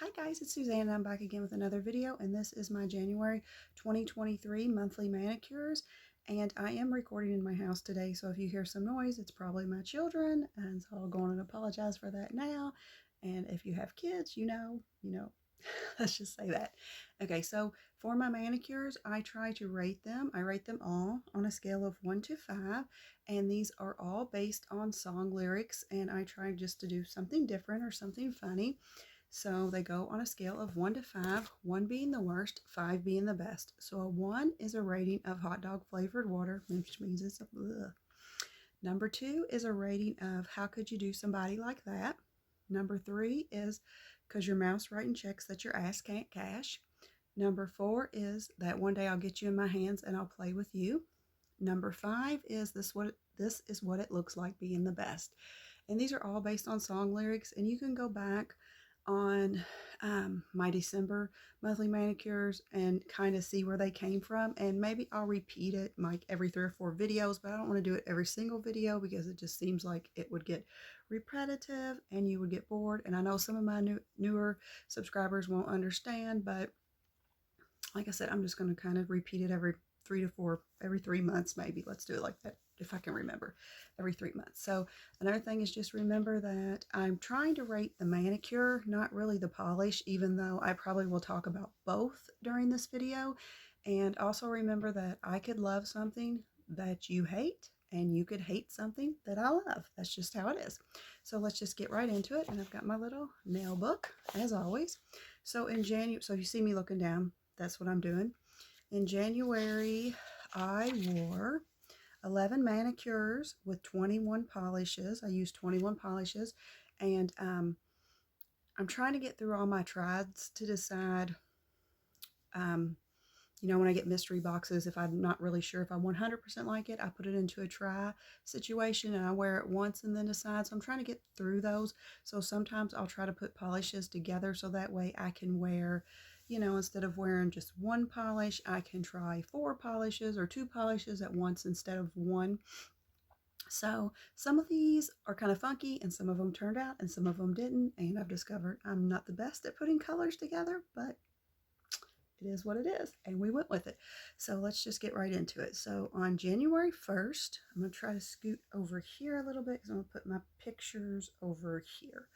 Hi guys, it's Suzanne and I'm back again with another video, and this is my January 2023 monthly manicures, and I am recording in my house today, so if you hear some noise it's probably my children, and so I'll go on and apologize for that now. And if you have kids, you know let's just say that. Okay, so for my manicures I try to rate them. I rate them all on a scale of 1 to 5, and these are all based on song lyrics, and I try just to do something different or something funny. So they go on a scale of 1 to 5, 1 being the worst, 5 being the best. So a 1 is a rating of hot dog flavored water, which means it's a bleh. Number 2 is a rating of how could you do somebody like that. Number 3 is because your mouth's writing checks that your ass can't cash. Number 4 is that one day I'll get you in my hands and I'll play with you. Number 5 is this is what it looks like being the best. And these are all based on song lyrics, and you can go back on my December monthly manicures and kind of see where they came from, and maybe I'll repeat it like every 3 or 4 videos, but I don't want to do it every single video because it just seems like it would get repetitive and you would get bored. And I know some of my newer subscribers won't understand, but like I said, I'm just going to kind of repeat it every 3 months maybe. Let's do it like that if I can remember, every 3 months. So another thing is just remember that I'm trying to rate the manicure, not really the polish, even though I probably will talk about both during this video. And also remember that I could love something that you hate, and you could hate something that I love. That's just how it is. So let's just get right into it. And I've got my little nail book as always. So in January, so if you see me looking down, that's what I'm doing. In January, I wore 11 manicures with 21 polishes. I used 21 polishes, and I'm trying to get through all my trieds to decide, when I get mystery boxes, if I'm not really sure if I 100% like it, I put it into a try situation and I wear it once and then decide. So I'm trying to get through those. So sometimes I'll try to put polishes together so that way I can wear, instead of wearing just one polish, I can try 4 polishes or 2 polishes at once instead of one. So some of these are kind of funky, and some of them turned out and some of them didn't. And I've discovered I'm not the best at putting colors together, but it is what it is, and we went with it. So let's just get right into it. So on January 1st, I'm going to try to scoot over here a little bit because I'm going to put my pictures over here.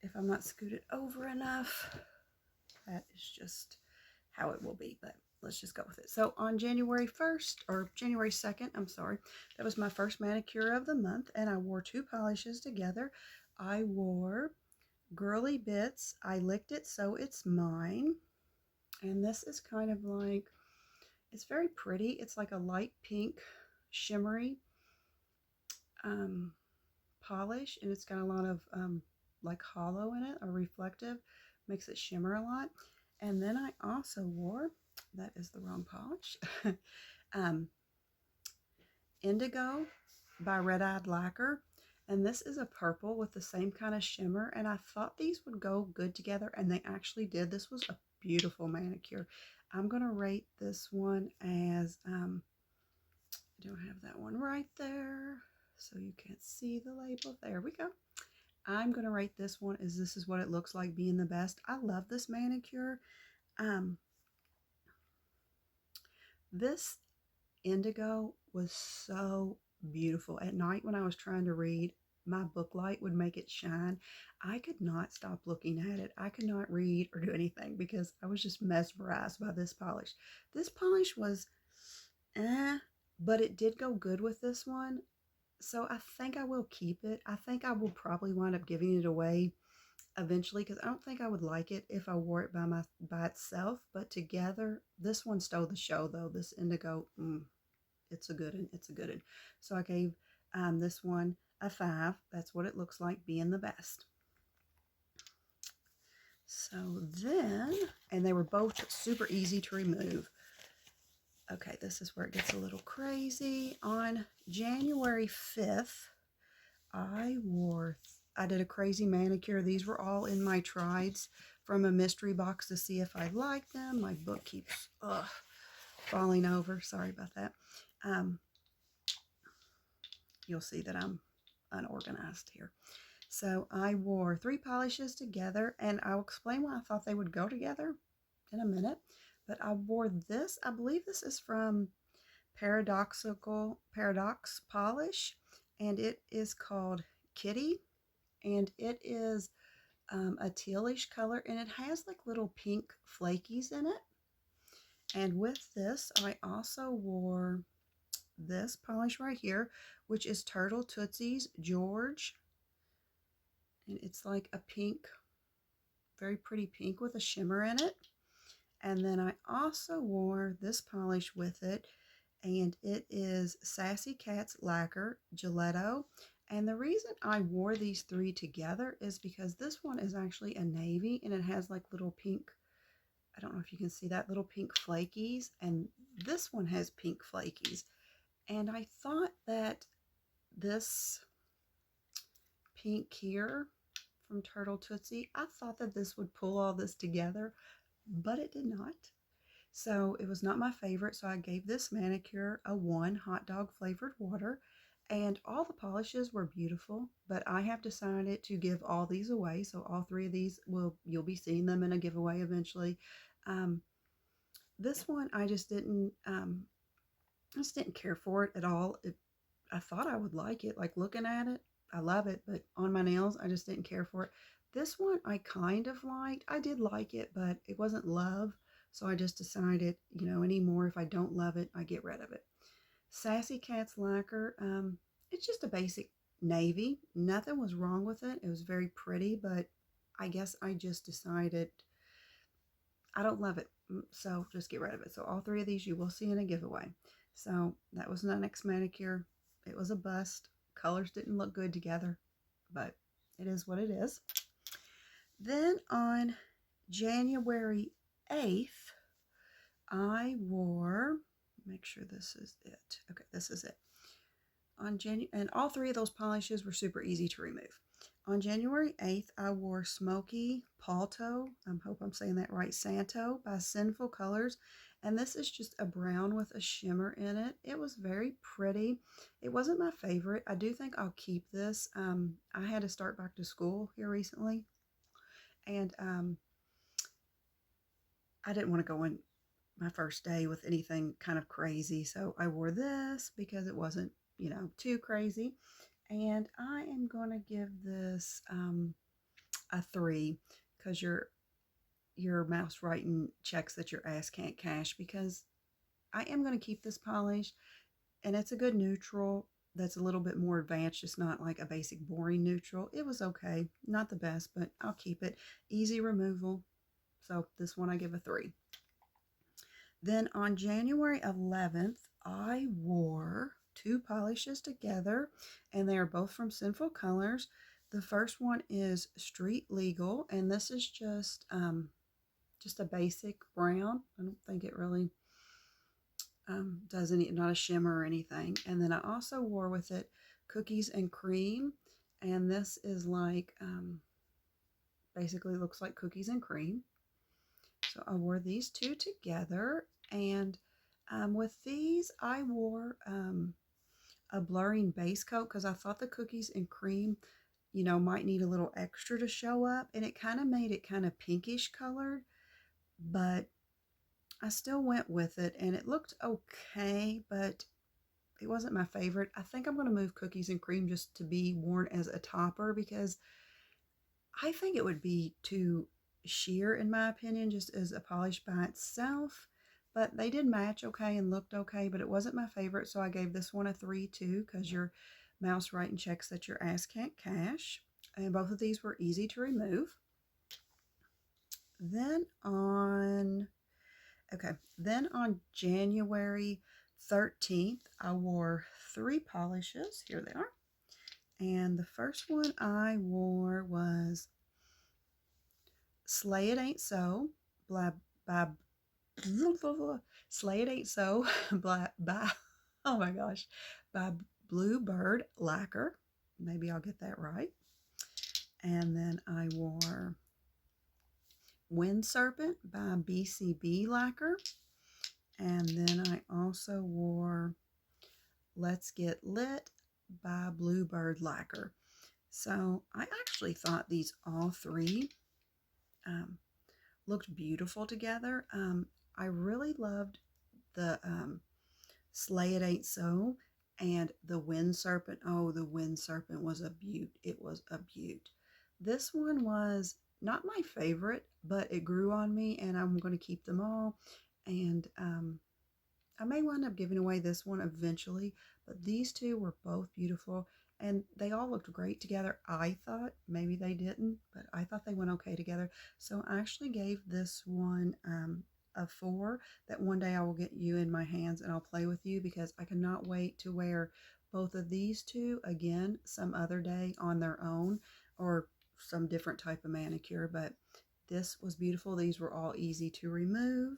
If I'm not scooted over enough, that is just how it will be, but let's just go with it. So on January 1st, or January 2nd, I'm sorry, that was my first manicure of the month, and I wore 2 polishes together. I wore Girly Bits, I Licked It So It's Mine, and this is kind of like, it's very pretty. It's like a light pink shimmery polish, and it's got a lot of like hollow in it, or reflective, makes it shimmer a lot. And then I also wore, that is the wrong polish, Indigo by Red Eyed Lacquer. And this is a purple with the same kind of shimmer, and I thought these would go good together, and they actually did. This was a beautiful manicure. I'm going to rate this one as, I don't have that one right there, so you can't see the label. There we go. I'm going to rate this one as this is what it looks like being the best. I love this manicure. This indigo was so beautiful. At night when I was trying to read, my book light would make it shine. I could not stop looking at it. I could not read or do anything because I was just mesmerized by this polish. This polish was but it did go good with this one. So I think I will keep it. I think I will probably wind up giving it away eventually because I don't think I would like it if I wore it by itself. But together, this one stole the show though. This indigo, it's a good one. It's a good one. So I gave this one a 5. That's what it looks like being the best. So then, and they were both super easy to remove. Okay, this is where it gets a little crazy. On January 5th, I did a crazy manicure. These were all in my trieds from a mystery box to see if I liked them. My book keeps falling over. Sorry about that. You'll see that I'm unorganized here. So I wore 3 polishes together, and I'll explain why I thought they would go together in a minute. But I wore this. I believe this is from Paradox Polish, and it is called Kitty, and it is a tealish color, and it has like little pink flakies in it. And with this, I also wore this polish right here, which is Turtle Tootsie's George, and it's like a pink, very pretty pink with a shimmer in it. And then I also wore this polish with it, and it is Sassy Cat's Lacquer Gelato. And the reason I wore these 3 together is because this one is actually a navy, and it has like little pink, I don't know if you can see that, little pink flakies, and this one has pink flakies. And I thought that this pink here from Turtle Tootsie, I thought that this would pull all this together, but it did not. So it was not my favorite, so I gave this manicure a 1 hot dog flavored water, and all the polishes were beautiful, but I have decided to give all these away. So all 3 of these you'll be seeing them in a giveaway eventually. This one I just didn't care for it at all. I thought I would like it, like looking at it, I love it, but on my nails, I just didn't care for it. This one I kind of liked. I did like it, but it wasn't love. So I just decided, anymore, if I don't love it, I get rid of it. Sassy Cat's Lacquer, it's just a basic navy. Nothing was wrong with it. It was very pretty, but I guess I just decided I don't love it. So just get rid of it. So all 3 of these you will see in a giveaway. So that was my next manicure. It was a bust. Colors didn't look good together, but it is what it is. Then on January 8th, I wore, make sure this is it. Okay, this is it. And all 3 of those polishes were super easy to remove. On January 8th, I wore Smoky Palto, I hope I'm saying that right, Santo by Sinful Colors. And this is just a brown with a shimmer in it. It was very pretty. It wasn't my favorite. I do think I'll keep this. I had to start back to school here recently, and I didn't want to go in my first day with anything kind of crazy. So I wore this because it wasn't, too crazy. And I am going to give this a 3 because your mouse writing checks that your ass can't cash, because I am going to keep this polish, and it's a good neutral that's a little bit more advanced, just not like a basic boring neutral. It was okay, not the best, but I'll keep it. Easy removal, so this one I give a 3. Then on January 11th, I wore 2 polishes together, and they are both from Sinful Colors. The first one is Street Legal, and this is just a basic brown. I don't think it really does any, not a shimmer or anything. And then I also wore with it Cookies and Cream, and this is like basically looks like cookies and cream. So I wore these 2 together, and with these I wore a blurring base coat because I thought the Cookies and Cream, might need a little extra to show up, and it kind of made it kind of pinkish colored, but I still went with it, and it looked okay, but it wasn't my favorite. I think I'm going to move Cookies and Cream just to be worn as a topper, because I think it would be too sheer, in my opinion, just as a polish by itself. But they did match okay and looked okay, but it wasn't my favorite, so I gave this one a 3 too, because your mouse writing checks that your ass can't cash. And both of these were easy to remove. Then on January 13th, I wore 3 polishes. Here they are. And the first one I wore was Slay It Ain't So by Slay It Ain't So by oh my gosh, by Bluebird Lacquer. Maybe I'll get that right. And then I wore Wind Serpent by BCB Lacquer. And then I also wore Let's Get Lit by Bluebird Lacquer. So I actually thought these all three um, looked beautiful together. I really loved the Slay It Ain't So and the Wind Serpent. Oh, the Wind Serpent was a beaut. It was a beaut. This one was not my favorite, but it grew on me, and I'm going to keep them all. And I may wind up giving away this one eventually, but these two were both beautiful and they all looked great together. I thought maybe they didn't, but I thought they went okay together. So I actually gave this one a 4, that one day I will get you in my hands and I'll play with you, because I cannot wait to wear both of these two again some other day on their own, or some different type of manicure. But this was beautiful. These were all easy to remove.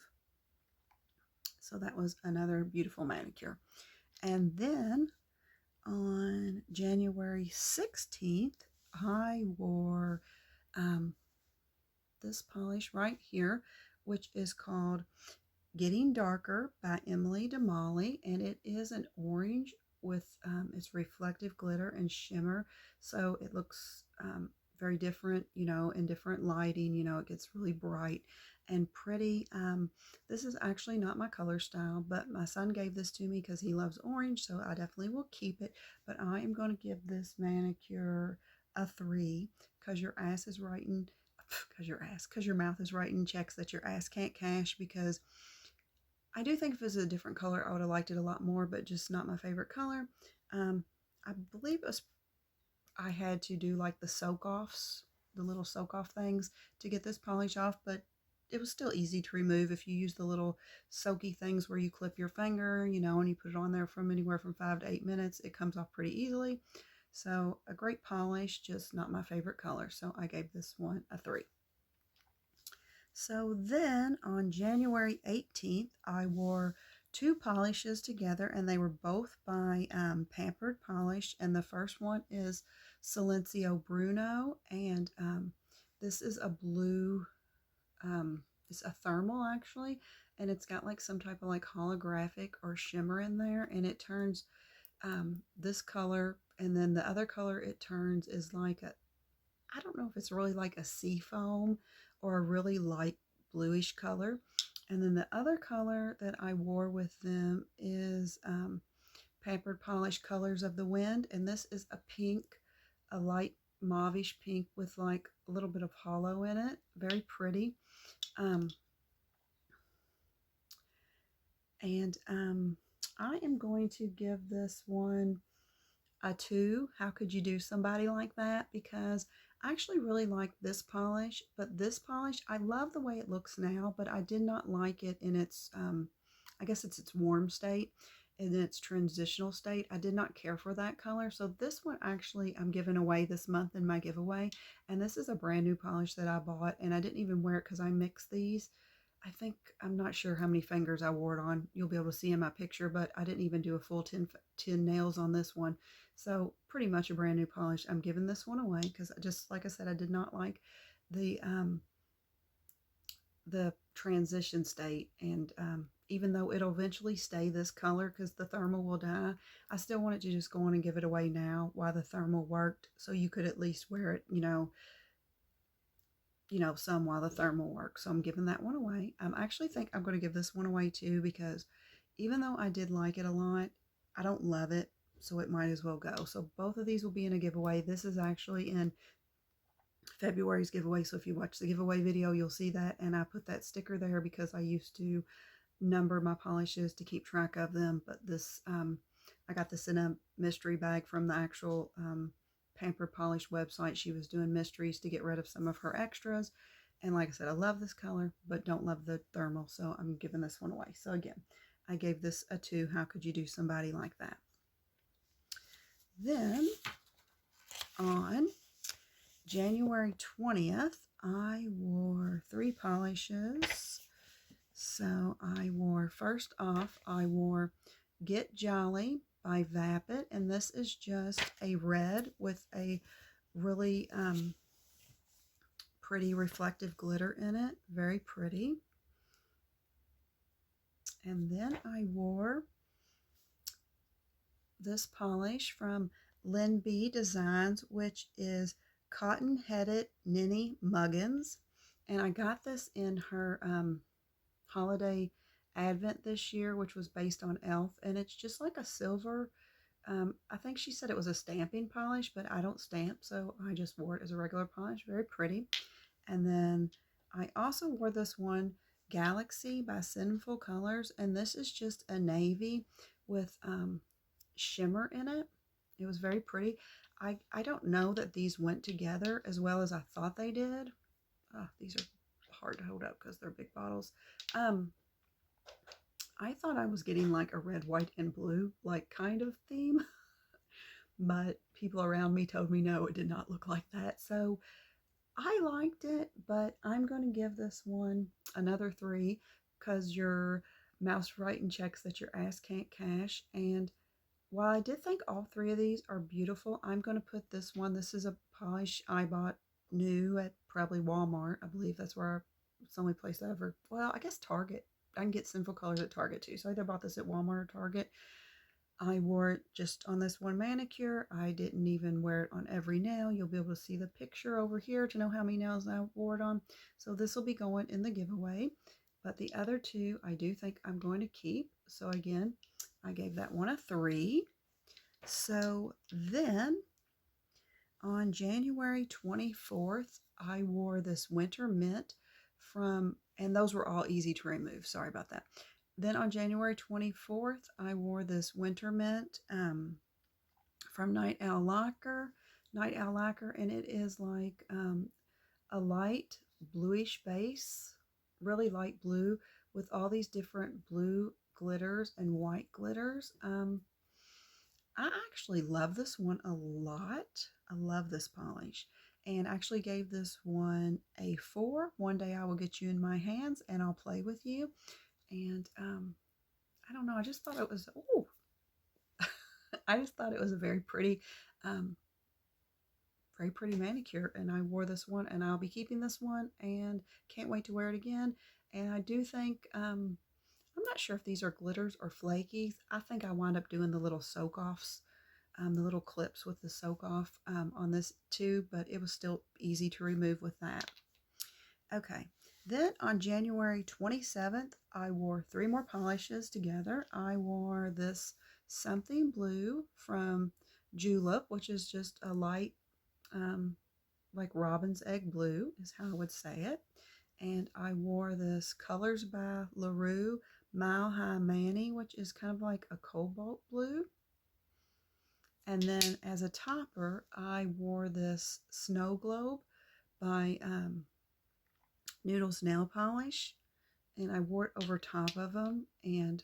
So that was another beautiful manicure. And then on January 16th, I wore this polish right here, which is called Getting Darker by Emily DeMolly. And it is an orange with its reflective glitter and shimmer. So it looks very different, in different lighting. It gets really bright and pretty. This is actually not my color style, but my son gave this to me because he loves orange, so I definitely will keep it. But I am going to give this manicure a 3, because your ass is writing, because your mouth is writing checks that your ass can't cash. Because I do think if it was a different color, I would have liked it a lot more, but just not my favorite color. I believe I had to do like the soak offs, the little soak off things to get this polish off, but it was still easy to remove if you use the little soaky things where you clip your finger, and you put it on there from anywhere from 5 to 8 minutes. It comes off pretty easily. So a great polish, just not my favorite color. So I gave this one a 3. So then on January 18th, I wore 2 polishes together, and they were both by Pampered Polish. And the first one is Silencio Bruno, and this is a blue, it's a thermal actually, and it's got like some type of like holographic or shimmer in there, and it turns this color, and then the other color it turns is like I don't know if it's really like a sea foam or a really light bluish color. And then the other color that I wore with them is Pampered Polish Colors of the Wind. And this is a pink, a light mauvish pink with like a little bit of hollow in it. Very pretty. I am going to give this one a 2. How could you do somebody like that? Because I actually really like this polish, but this polish, I love the way it looks now, but I did not like it in its, I guess it's its warm state, in its transitional state. I did not care for that color. So this one actually I'm giving away this month in my giveaway. And this is a brand new polish that I bought, and I didn't even wear it because I mixed these. I'm not sure how many fingers I wore it on. You'll be able to see in my picture, but I didn't even do a full 10 nails on this one. So pretty much a brand new polish. I'm giving this one away because, just like I said, I did not like the transition state. And even though it'll eventually stay this color because the thermal will die, I still wanted to just go on and give it away now while the thermal worked, so you could at least wear it, some while the thermal works. So I'm giving that one away. I actually think I'm going to give this one away too, because even though I did like it a lot, I don't love it, so it might as well go. So both of these will be in a giveaway. This is actually in February's giveaway, so if you watch the giveaway video, you'll see that, and I put that sticker there because I used to number my polishes to keep track of them. But this, I got this in a mystery bag from the actual Pampered Polish website. She was doing mysteries to get rid of some of her extras. And like I said, I love this color, but don't love the thermal. So I'm giving this one away. So again, I gave this a 2. How could you do somebody like that? Then on January 20th, I wore 3 polishes. So I wore, first off, I wore Get Jolly by Vapid, and this is just a red with a really pretty reflective glitter in it. Very pretty. And then I wore this polish from Lynn B Designs, which is cotton-headed Ninny Muggins. And I got this in her holiday advent this year, which was based on Elf. And it's just like a silver, I think she said it was a stamping polish, but I don't stamp, so I just wore it as a regular polish. Very pretty. And then I also wore this one, Galaxy by Sinful Colors, and this is just a navy with shimmer in it. It was very pretty. I don't know that these went together as well as I thought they did. Oh, these are hard to hold up because they're big bottles. I thought I was getting like a red, white, and blue like kind of theme, but people around me told me no, it did not look like that. So I liked it, but I'm going to give this one another 3 because your mouse writing checks that your ass can't cash. And while I did think all 3 of these are beautiful, I'm going to put this one. This is a polish I bought new at probably Walmart. I believe that's where it's the only place I ever, well, I guess Target. I can get Sinful Colors at Target too. So I either bought this at Walmart or Target. I wore it just on this one manicure. I didn't even wear it on every nail. You'll be able to see the picture over here to know how many nails I wore it on. So this will be going in the giveaway. But the other 2 I do think I'm going to keep. So again, I gave that one a 3. So then on January 24th, I wore this Winter Mint from, and those were all easy to remove. Sorry about that. Then on January 24th, I wore this Winter Mint from Night Owl Lacquer, and it is like a light bluish base, really light blue, with all these different blue glitters and white glitters. I actually love this one a lot. I love this polish, and actually gave this one a 4. One day I will get you in my hands and I'll play with you. And I don't know, I just thought it was, oh, I just thought it was a very pretty manicure. And I wore this one, and I'll be keeping this one and can't wait to wear it again. And I do think, I'm not sure if these are glitters or flakies. I think I wound up doing the little soak offs, the little clips with the soak off on this too, but it was still easy to remove with that. Okay, then on January 27th, I wore 3 more polishes together. I wore this Something Blue from Julep, which is just a light, like robin's egg blue is how I would say it. And I wore this Colors by LaRue Mile High Manny, which is kind of like a cobalt blue. And then as a topper, I wore this Snow Globe by Noodles Nail Polish, and I wore it over top of them, and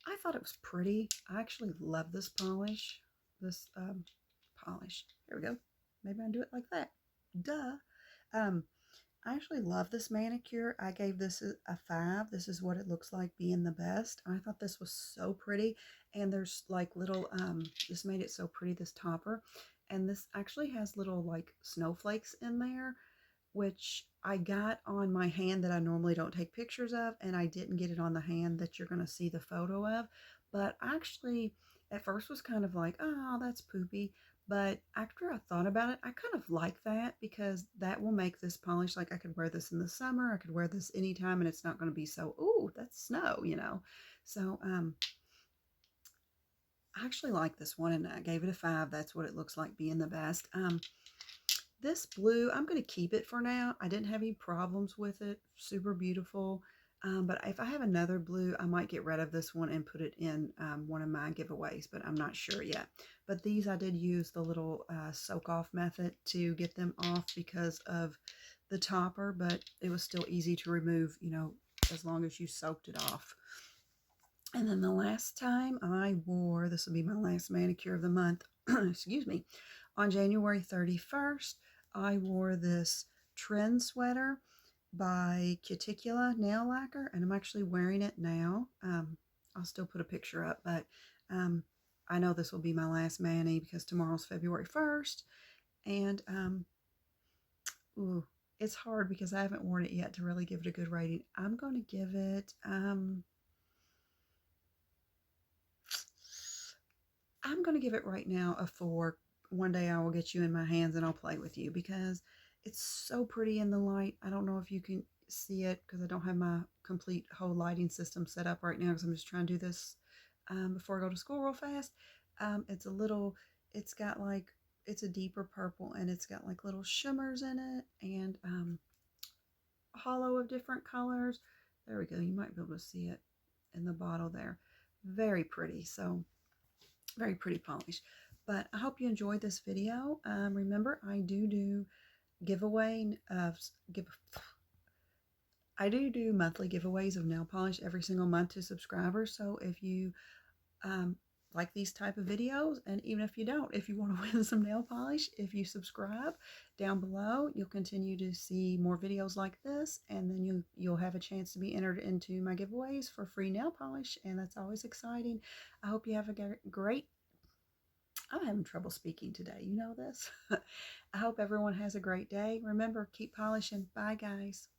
I thought it was pretty. I actually love this polish. Here we go. Maybe I'll do it like that. Duh. I actually love this manicure. I gave this a 5. This is what it looks like being the best. I thought this was so pretty, and there's like little, this made it so pretty, this topper, and this actually has little like snowflakes in there, which I got on my hand that I normally don't take pictures of, and I didn't get it on the hand that you're going to see the photo of. But actually, at first was kind of like, oh, that's poopy. But after I thought about it, I kind of like that, because that will make this polish, like I could wear this in the summer, I could wear this anytime, and it's not going to be so, ooh, that's snow, you know. So I actually like this one, and I gave it a 5. That's what it looks like being the best. This blue, I'm going to keep it for now. I didn't have any problems with it. Super beautiful. But if I have another blue, I might get rid of this one and put it in one of my giveaways, but I'm not sure yet. But these, I did use the little soak off method to get them off because of the topper, but it was still easy to remove, you know, as long as you soaked it off. And then the last time I wore, this will be my last manicure of the month, excuse me, on January 31st, I wore this Trend Sweater by Cuticula Nail Lacquer, and I'm actually wearing it now. I'll still put a picture up, but I know this will be my last mani because tomorrow's February 1st, and ooh, it's hard because I haven't worn it yet to really give it a good rating. I'm going to give it, I'm going to give it right now a 4. One day I will get you in my hands and I'll play with you because it's so pretty in the light. I don't know if you can see it because I don't have my complete whole lighting system set up right now because I'm just trying to do this before I go to school real fast. It's a little, it's got like, it's a deeper purple and it's got like little shimmers in it and hollow of different colors. There we go. You might be able to see it in the bottle there. Very pretty. So very pretty polish. But I hope you enjoyed this video. Remember, I do giveaway of give. I do monthly giveaways of nail polish every single month to subscribers. So if you um, like these type of videos, and even if you don't, if you want to win some nail polish, if you subscribe down below, you'll continue to see more videos like this, and then you'll have a chance to be entered into my giveaways for free nail polish, and that's always exciting. I hope you have a great. I'm having trouble speaking today. You know this. I hope everyone has a great day. Remember, keep polishing. Bye, guys.